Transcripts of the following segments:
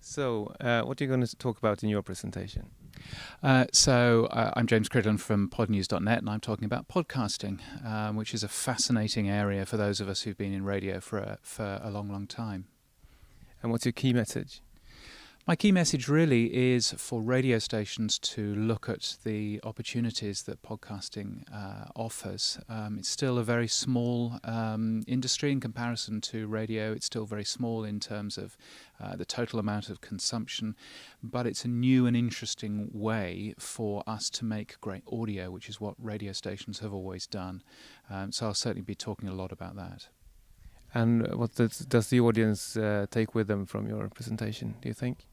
So, what are you going to talk about in your presentation? I'm James Cridland from Podnews-nyhetsbrevet, and I'm talking about podcasting, which is a fascinating area for those of us who've been in radio for a long, long time. And what's your key message? My key message really is for radio stations to look at the opportunities that podcasting offers. It's still a very small industry in comparison to radio. It's still very small in terms of the total amount of consumption, but it's a new and interesting way for us to make great audio, which is what radio stations have always done. So I'll certainly be talking a lot about that. And what does the audience take with them from your presentation, do you think?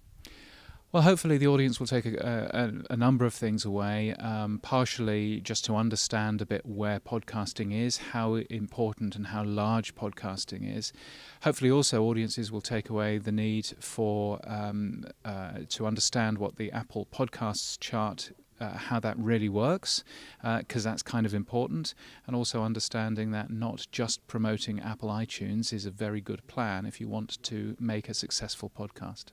Well, hopefully the audience will take a number of things away, partially just to understand a bit where podcasting is, how important and how large podcasting is. Hopefully also audiences will take away the need for to understand what the Apple Podcasts chart, how that really works, because that's kind of important, and also understanding that not just promoting Apple iTunes is a very good plan if you want to make a successful podcast.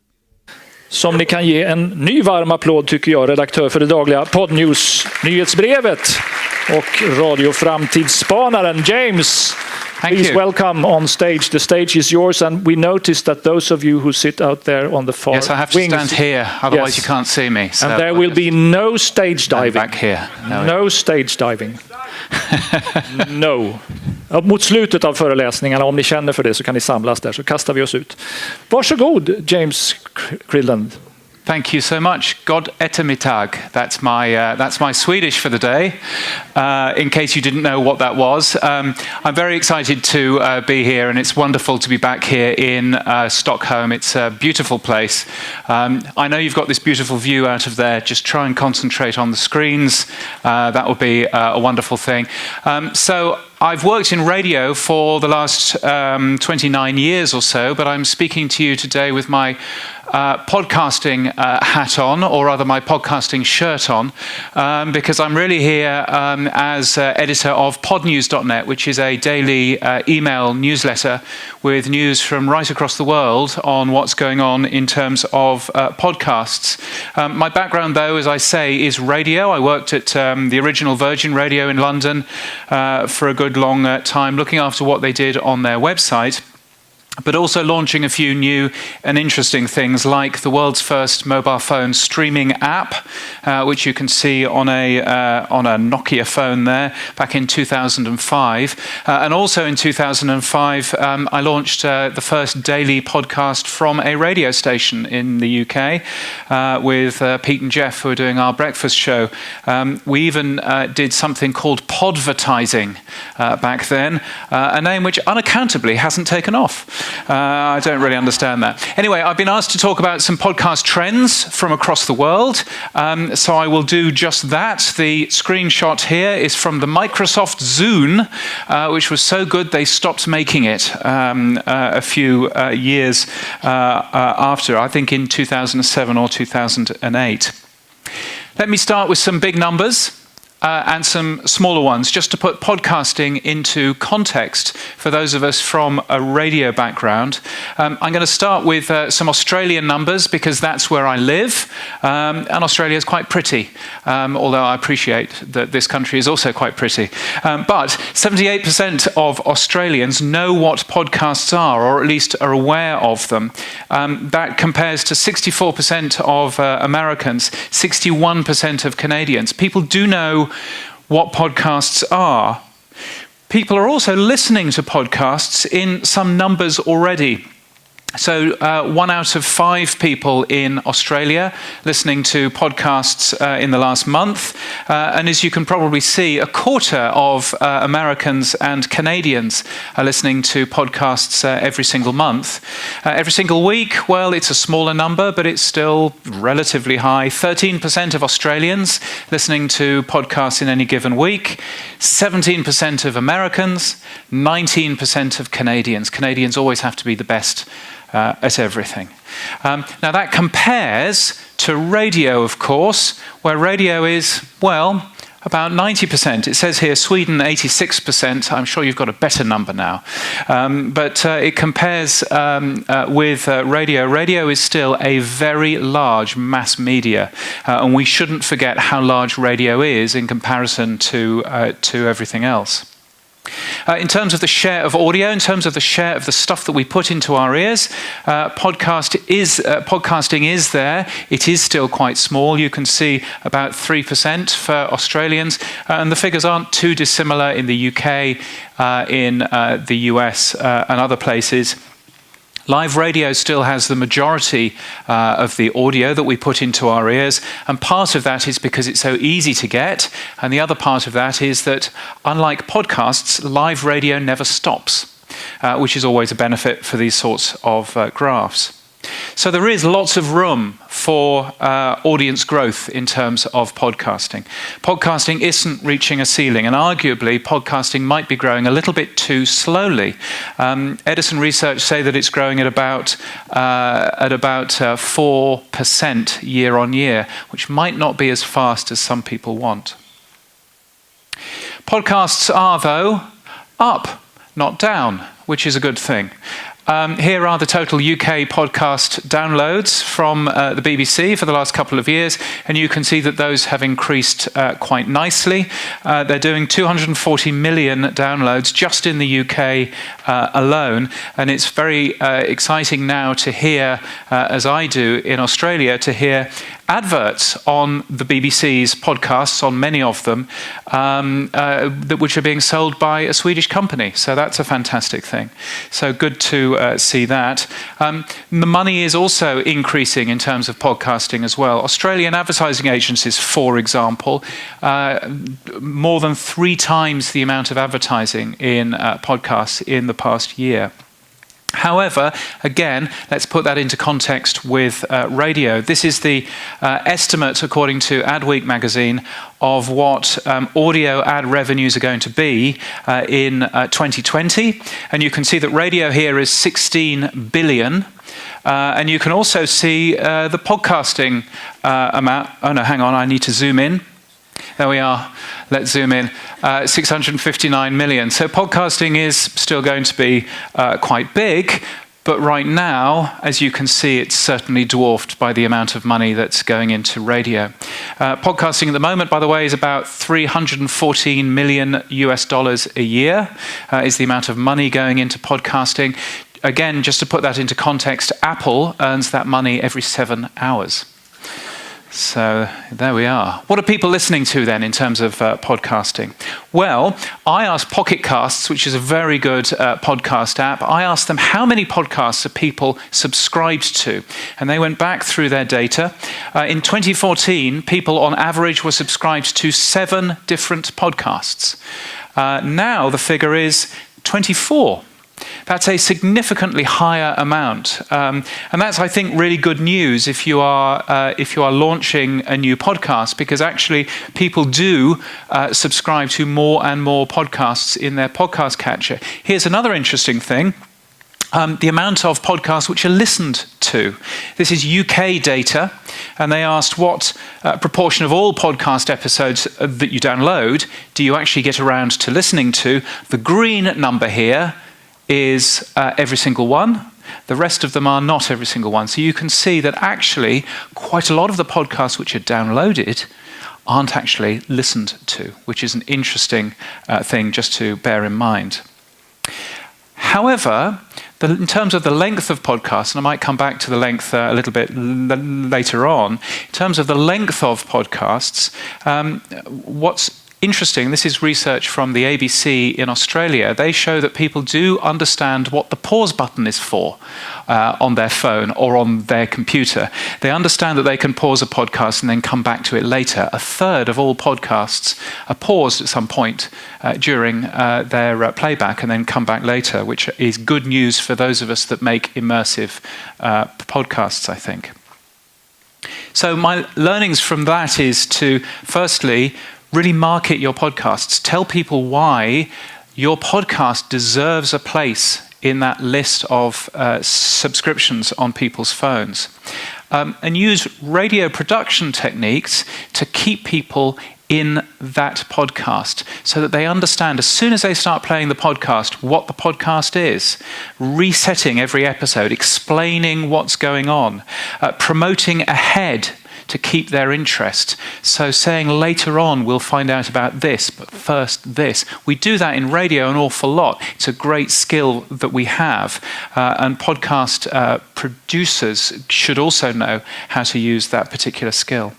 Som ni kan ge en ny varm applåd tycker jag, redaktör för det dagliga Podnews-nyhetsbrevet och radio-framtidsspanaren James. Please welcome on stage. The stage is yours, and we noticed that those of you who sit out there on the far Yes, I have to stand here, otherwise you can't see me. So and there will be no stage diving. Back here. No stage diving. No. Mot slutet av föreläsningarna, om ni känner för det, så kan ni samlas där, så kastar vi oss ut. Varsågod, James Cridland. Thank you so much. God ettermiddag. That's my Swedish for the day. In case you didn't know what that was, I'm very excited to be here, and it's wonderful to be back here in Stockholm. It's a beautiful place. I know you've got this beautiful view out of there. Just try and concentrate on the screens. That would be a wonderful thing. So I've worked in radio for the last 29 years or so, but I'm speaking to you today with my podcasting hat on, or rather my podcasting shirt on, because I'm really here as editor of Podnews.net, which is a daily email newsletter with news from right across the world on what's going on in terms of podcasts. My background, though, as I say, is radio. I worked at the original Virgin Radio in London for a good long time, looking after what they did on their website, but also launching a few new and interesting things, like the world's first mobile phone streaming app, which you can see on a Nokia phone there back in 2005. And also in 2005, I launched the first daily podcast from a radio station in the UK with Pete and Jeff, who are doing our breakfast show. We even did something called podvertising back then, a name which unaccountably hasn't taken off. I don't really understand that. Anyway, I've been asked to talk about some podcast trends from across the world, so I will do just that. The screenshot here is from the Microsoft Zune, which was so good they stopped making it a few years after, I think in 2007 or 2008. Let me start with some big numbers. And some smaller ones, just to put podcasting into context for those of us from a radio background. I'm going to start with some Australian numbers, because that's where I live, and Australia is quite pretty, although I appreciate that this country is also quite pretty. But 78% of Australians know what podcasts are, or at least are aware of them. That compares to 64% of Americans, 61% of Canadians. People do know what podcasts are. People are also listening to podcasts in some numbers already. So 1 out of 5 people in Australia listening to podcasts in the last month. And as you can probably see, a quarter of Americans and Canadians are listening to podcasts every single month. Every single week, well, it's a smaller number, but it's still relatively high. 13% of Australians listening to podcasts in any given week. 17% of Americans, 19% of Canadians. Canadians always have to be the best at everything. Now that compares to radio, of course, where radio is, well, About 90%. It says here Sweden 86%. I'm sure you've got a better number now. But it compares with radio. Radio is still a very large mass media, and we shouldn't forget how large radio is in comparison to everything else. In terms of the share of audio, in terms of the share of the stuff that we put into our ears, podcasting is there. It is still quite small. You can see about 3% for Australians, and the figures aren't too dissimilar in the UK, in the US and other places. Live radio still has the majority of the audio that we put into our ears, and part of that is because it's so easy to get, and the other part of that is that, unlike podcasts, live radio never stops, which is always a benefit for these sorts of graphs. So there is lots of room for audience growth in terms of podcasting. Podcasting isn't reaching a ceiling, and arguably podcasting might be growing a little bit too slowly. Edison Research say that it's growing at about 4% year on year, which might not be as fast as some people want. Podcasts are, though, up, not down, which is a good thing. Here are the total UK podcast downloads from the BBC for the last couple of years, and you can see that those have increased quite nicely. They're doing 240 million downloads just in the UK alone, and it's very exciting now to hear, as I do in Australia, to hear adverts on the BBC's podcasts, on many of them, which are being sold by a Swedish company. So that's a fantastic thing. So good to see that. The money is also increasing in terms of podcasting as well. Australian advertising agencies, for example, more than 3 times the amount of advertising in podcasts in the past year. However, again, let's put that into context with radio. This is the estimate, according to Adweek magazine, of what audio ad revenues are going to be in 2020. And you can see that radio here is 16 billion. And you can also see the podcasting amount. Oh no, hang on, I need to zoom in. There we are. Let's zoom in. 659 million. So podcasting is still going to be quite big, but right now, as you can see, it's certainly dwarfed by the amount of money that's going into radio. Podcasting at the moment, by the way, is about $314 million US a year, is the amount of money going into podcasting. Again, just to put that into context, Apple earns that money every 7 hours. So there we are. What are people listening to then in terms of podcasting? Well, I asked Pocket Casts, which is a very good podcast app, I asked them how many podcasts are people subscribed to. And they went back through their data. In 2014, people on average were subscribed to 7 different podcasts. Now the figure is 24. That's a significantly higher amount, and that's, I think, really good news if you are launching a new podcast, because actually people do subscribe to more and more podcasts in their podcast catcher. Here's another interesting thing. The amount of podcasts which are listened to. This is UK data, and they asked what proportion of all podcast episodes that you download do you actually get around to listening to. The green number here is every single one. The rest of them are not every single one. So you can see that actually quite a lot of the podcasts which are downloaded aren't actually listened to, which is an interesting thing just to bear in mind. However, in terms of the length of podcasts, and I might come back to the length a little bit later on, in terms of the length of podcasts, what's interesting, this is research from the ABC in Australia. They show that people do understand what the pause button is for on their phone or on their computer. They understand that they can pause a podcast and then come back to it later. 1/3 of all podcasts are paused at some point during their playback and then come back later, which is good news for those of us that make immersive podcasts, I think. So my learnings from that is to, firstly, really market your podcasts. Tell people why your podcast deserves a place in that list of subscriptions on people's phones. and use radio production techniques to keep people in that podcast so that they understand as soon as they start playing the podcast what the podcast is, resetting every episode, explaining what's going on, promoting ahead to keep their interest. So saying later on we'll find out about this, but first this. We do that in radio an awful lot. It's a great skill that we have, and podcast producers should also know how to use that particular skill.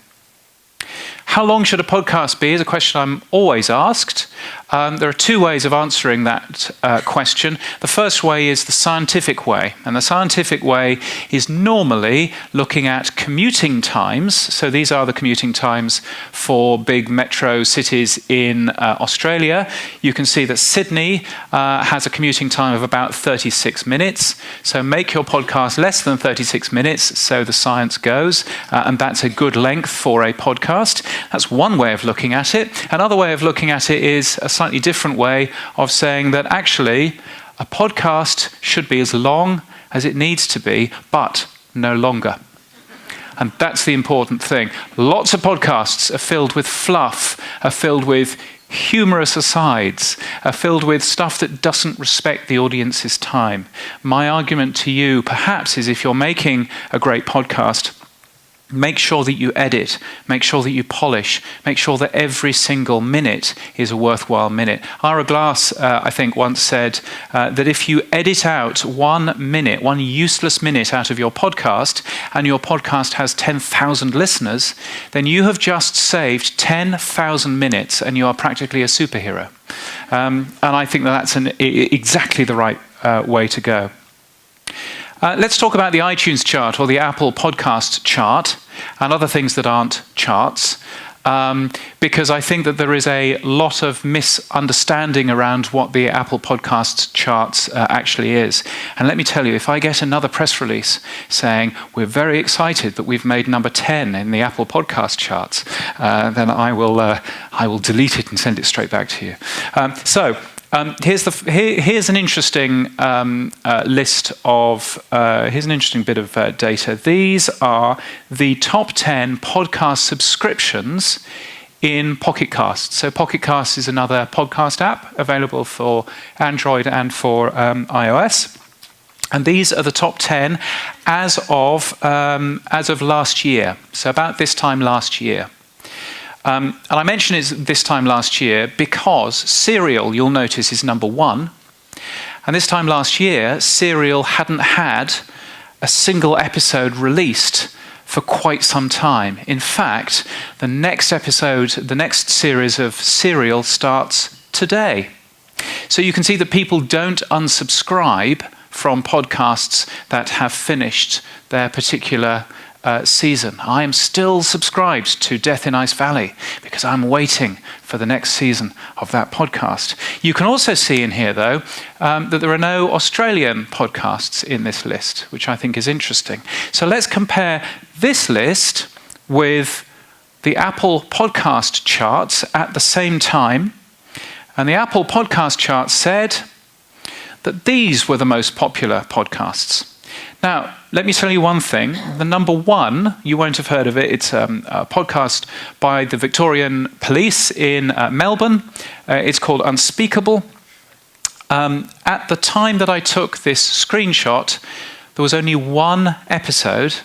How long should a podcast be is a question I'm always asked. There are two ways of answering that question. The first way is the scientific way. And the scientific way is normally looking at commuting times. So these are the commuting times for big metro cities in Australia. You can see that Sydney has a commuting time of about 36 minutes. So make your podcast less than 36 minutes, so the science goes. And that's a good length for a podcast. That's one way of looking at it. Another way of looking at it is a slightly different way of saying that actually a podcast should be as long as it needs to be, but no longer. And that's the important thing. Lots of podcasts are filled with fluff, are filled with humorous asides, are filled with stuff that doesn't respect the audience's time. My argument to you, perhaps, is if you're making a great podcast, make sure that you edit, make sure that you polish, make sure that every single minute is a worthwhile minute. Ira Glass, I think, once said that if you edit out 1 minute, one useless minute out of your podcast, and your podcast has 10,000 listeners, then you have just saved 10,000 minutes and you are practically a superhero. And I think that's exactly the right way to go. Let's talk about the iTunes chart or the Apple podcast chart and other things that aren't charts, because I think that there is a lot of misunderstanding around what the Apple podcast charts actually is. And let me tell you, if I get another press release saying we're very excited that we've made number 10 in the Apple podcast charts, then I will delete it and send it straight back to you. Here's an interesting list of, here's an interesting bit of data. These are the top 10 podcast subscriptions in Pocket Casts. So Pocket Casts is another podcast app available for Android and for iOS. And these are the top 10 as of last year. So about this time last year. And I mention it this time last year because Serial, you'll notice, is number 1. And this time last year, Serial hadn't had a single episode released for quite some time. In fact, the next episode, the next series of Serial starts today. So you can see that people don't unsubscribe from podcasts that have finished their particular season. I am still subscribed to Death in Ice Valley because I'm waiting for the next season of that podcast. You can also see in here, though, that there are no Australian podcasts in this list, which I think is interesting. So let's compare this list with the Apple podcast charts at the same time. And the Apple podcast chart said that these were the most popular podcasts. Now, let me tell you one thing. The number 1, you won't have heard of it. It's a podcast by the Victorian Police in Melbourne. It's called Unspeakable. At the time that I took this screenshot, there was only 1 episode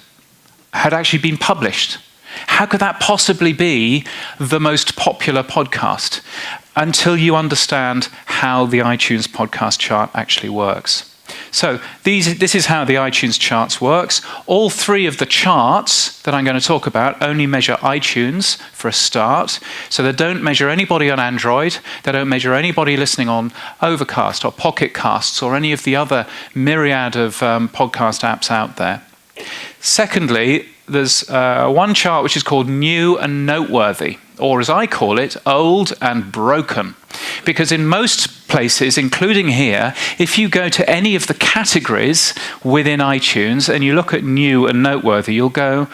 had actually been published. How could that possibly be the most popular podcast? Until you understand how the iTunes podcast chart actually works. So this is how the iTunes charts works. All 3 of the charts that I'm going to talk about only measure iTunes for a start. So they don't measure anybody on Android. They don't measure anybody listening on Overcast or Pocket Casts or any of the other myriad of podcast apps out there. Secondly, there's one chart which is called New and Noteworthy, or as I call it, Old and Broken. Because in most places, including here, if you go to any of the categories within iTunes and you look at New and Noteworthy, you'll go,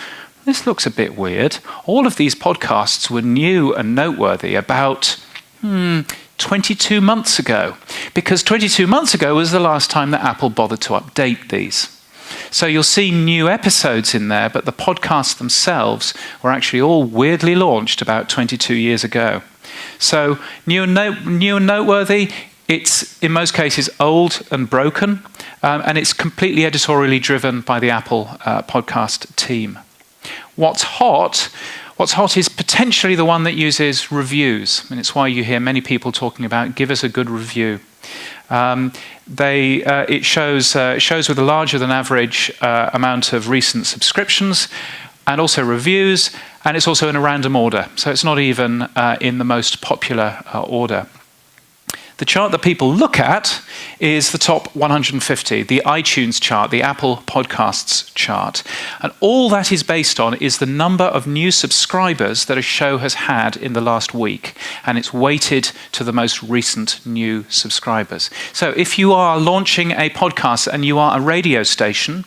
this looks a bit weird. All of these podcasts were new and noteworthy about 22 months ago, because 22 months ago was the last time that Apple bothered to update these. So you'll see new episodes in there, but the podcasts themselves were actually all weirdly launched about 22 years ago. So new and noteworthy, it's in most cases old and broken, and it's completely editorially driven by the Apple podcast team. What's hot is potentially the one that uses reviews, and it's why you hear many people talking about give us a good review. It shows with a larger than average amount of recent subscriptions and also reviews, and it's also in a random order, so it's not even in the most popular order. The chart that people look at is the top 150, the iTunes chart, the Apple Podcasts chart. And all that is based on is the number of new subscribers that a show has had in the last week. And it's weighted to the most recent new subscribers. So if you are launching a podcast and you are a radio station,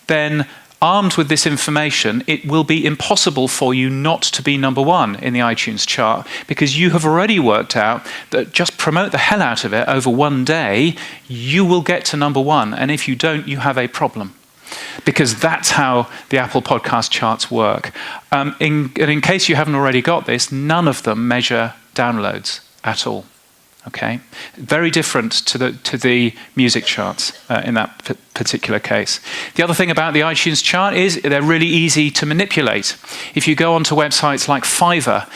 then armed with this information, it will be impossible for you not to be number one in the iTunes chart, because you have already worked out that just promote the hell out of it over one day, you will get to number one. And if you don't, you have a problem. Because that's how the Apple Podcast charts work. In case you haven't already got this, none of them measure downloads at all. Okay, very different to the music charts in that particular case. The other thing about the iTunes chart is they're really easy to manipulate. If you go onto websites like Fiverr,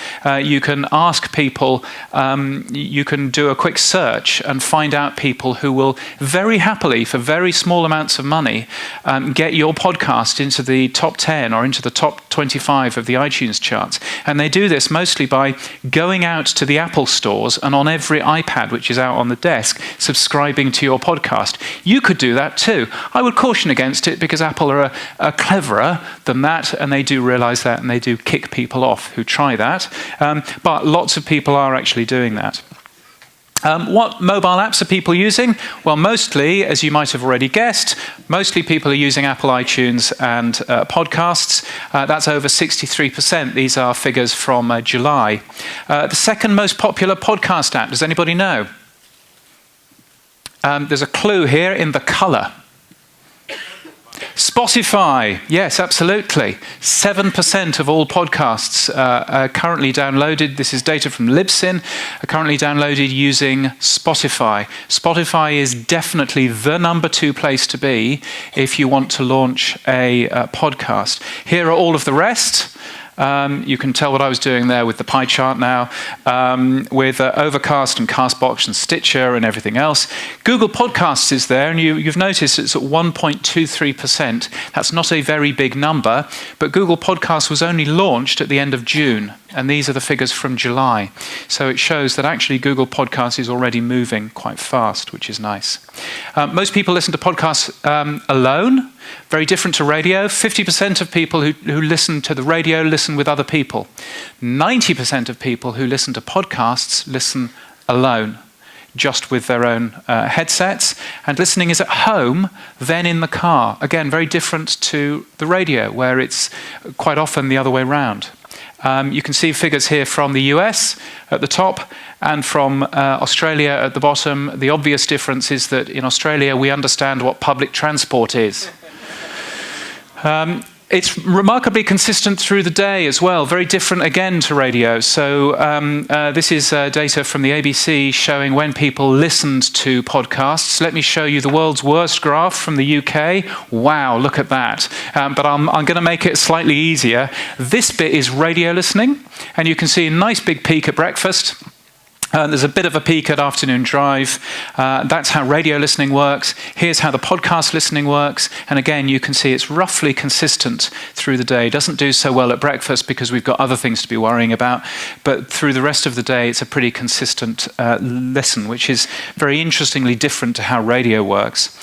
you can ask people, you can do a quick search and find out people who will very happily, for very small amounts of money, get your podcast into the top 10 or into the top 25 of the iTunes charts. And they do this mostly by going out to the Apple stores and on every iPad, which is out on the desk, subscribing to your podcast. You could do that too. I would caution against it because Apple are cleverer than that, and they do realize that, and they do kick people off who try that. But lots of people are actually doing that. What mobile apps are people using? Well, mostly, as you might have already guessed, mostly people are using Apple iTunes and podcasts. That's over 63%. These are figures from July. The second most popular podcast app, does anybody know? There's a clue here in the color. Spotify, yes, absolutely. 7% of all podcasts are currently downloaded. This is data from Libsyn, are currently downloaded using Spotify. Spotify is definitely the number 2 place to be if you want to launch a podcast. Here are all of the rest. You can tell what I was doing there with the pie chart now, with Overcast and Castbox and Stitcher and everything else. Google Podcasts is there, and you've noticed it's at 1.23%. That's not a very big number, but Google Podcasts was only launched at the end of June, and these are the figures from July. So it shows that actually Google Podcasts is already moving quite fast, which is nice. Most people listen to podcasts alone. Very different to radio. 50% of people who listen to the radio listen with other people. 90% of people who listen to podcasts listen alone, just with their own headsets. And listening is at home, then in the car. Again, very different to the radio, where it's quite often the other way around. You can see figures here from the US at the top and from Australia at the bottom. The obvious difference is that in Australia we understand what public transport is. It's remarkably consistent through the day as well, very different again to radio. So this is data from the ABC showing when people listened to podcasts. Let me show you the world's worst graph from the UK. Wow, look at that. But I'm going to make it slightly easier. This bit is radio listening, and you can see a nice big peak at breakfast. There's a bit of a peak at afternoon drive. That's how radio listening works. Here's how the podcast listening works. And again, you can see it's roughly consistent through the day. It doesn't do so well at breakfast because we've got other things to be worrying about. But through the rest of the day, it's a pretty consistent listen, which is very interestingly different to how radio works.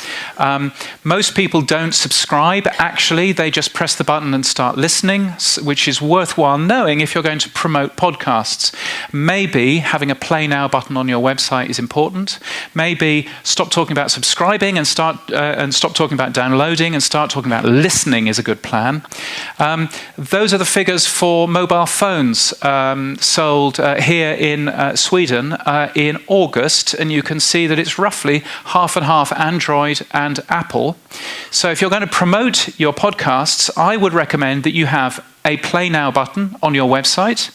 Most people don't subscribe. Actually, they just press the button and start listening, which is worthwhile knowing if you're going to promote podcasts. Maybe having a play now button on your website is important. Maybe stop talking about subscribing and stop talking about downloading and start talking about listening is a good plan. Those are the figures for mobile phones sold here in Sweden in August, and you can see that it's roughly half and half Android and Apple. So if you're going to promote your podcasts, I would recommend that you have a Play Now button on your website,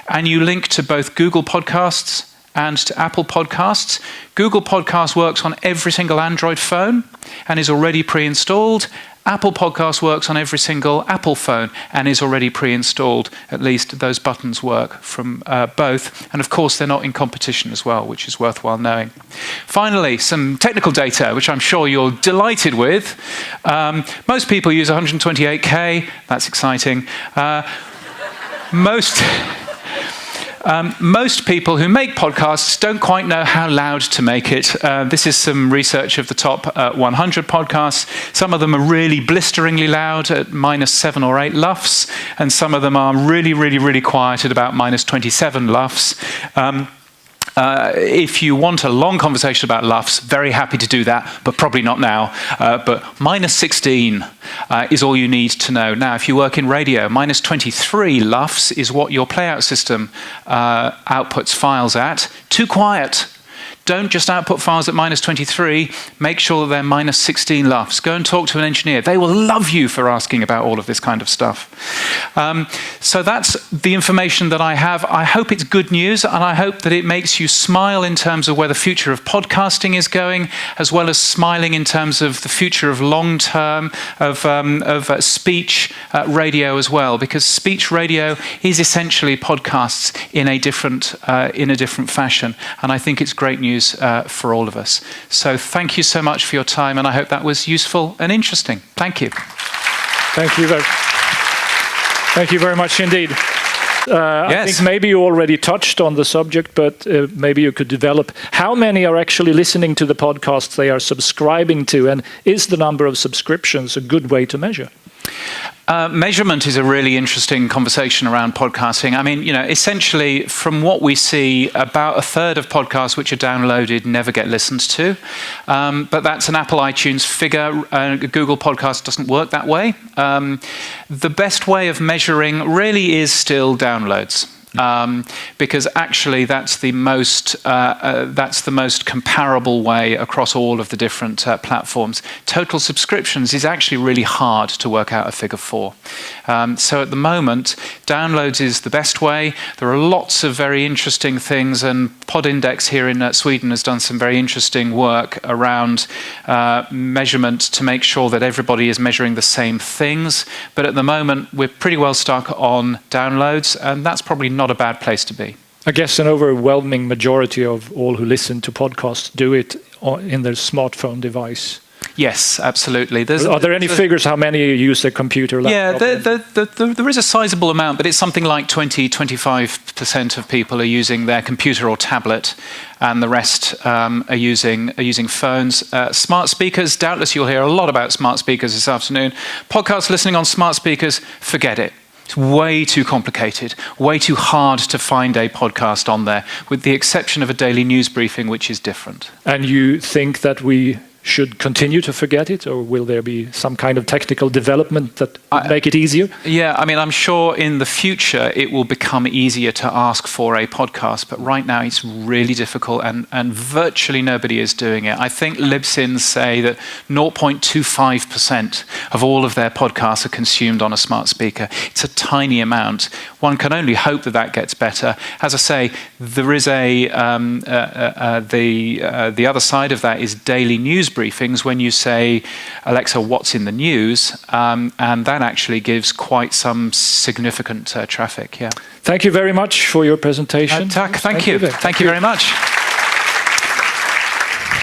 and you link to both Google Podcasts and to Apple Podcasts. Google Podcasts works on every single Android phone and is already pre-installed. Apple Podcasts works on every single Apple phone and is already pre-installed. At least those buttons work from both. And of course, they're not in competition as well, which is worthwhile knowing. Finally, some technical data, which I'm sure you're delighted with. Most people use 128K. That's exciting. Most people who make podcasts don't quite know how loud to make it. This is some research of the top 100 podcasts. Some of them are really blisteringly loud at -7 or 8 lufs, and some of them are really, really, really quiet at about -27 lufs. If you want a long conversation about lufs, very happy to do that, but probably not now. But -16 is all you need to know. Now, if you work in radio, -23 lufs is what your playout system outputs files at. Too quiet. Don't just output files at -23. Make sure that they're -16 lufs. Go and talk to an engineer. They will love you for asking about all of this kind of stuff. So that's the information that I have. I hope it's good news, and I hope that it makes you smile in terms of where the future of podcasting is going, as well as smiling in terms of the future of long-term, of speech radio as well, because speech radio is essentially podcasts in a different fashion, and I think it's great news for all of us. So thank you so much for your time, and I hope that was useful and interesting. Thank you. Thank you very much indeed. Yes. I think maybe you already touched on the subject, but maybe you could develop how many are actually listening to the podcasts they are subscribing to, and is the number of subscriptions a good way to measure? Measurement is a really interesting conversation around podcasting. I mean, essentially from what we see, about a third of podcasts which are downloaded never get listened to. But that's an Apple iTunes figure. Google Podcast doesn't work that way. The best way of measuring really is still downloads. Because actually that's the most comparable way across all of the different platforms. Total subscriptions is actually really hard to work out a figure for. So at the moment, downloads is the best way. There are lots of very interesting things, and Podindex here in Sweden has done some very interesting work around measurement to make sure that everybody is measuring the same things. But at the moment, we're pretty well stuck on downloads, and that's probably not a bad place to be. I guess an overwhelming majority of all who listen to podcasts do it in their smartphone device. Yes, absolutely. Are there any figures how many use a computer, laptop? Yeah, there is a sizable amount, but it's something like 20-25% of people are using their computer or tablet, and the rest are using phones. Smart speakers, doubtless you'll hear a lot about smart speakers this afternoon. Podcast listening on smart speakers, forget it. It's way too complicated, way too hard to find a podcast on there, with the exception of a daily news briefing, which is different. And you think that we should continue to forget it, or will there be some kind of technical development that make it easier? Yeah, I mean, I'm sure in the future it will become easier to ask for a podcast, but right now it's really difficult, and virtually nobody is doing it. I think Libsyns say that 0.25% of all of their podcasts are consumed on a smart speaker. It's a tiny amount. One can only hope that that gets better. As I say, there is the other side of that is daily news briefings, when you say, Alexa, what's in the news? And that actually gives quite some significant traffic, yeah. Thank you very much for your presentation. Thank you. Thank you very much.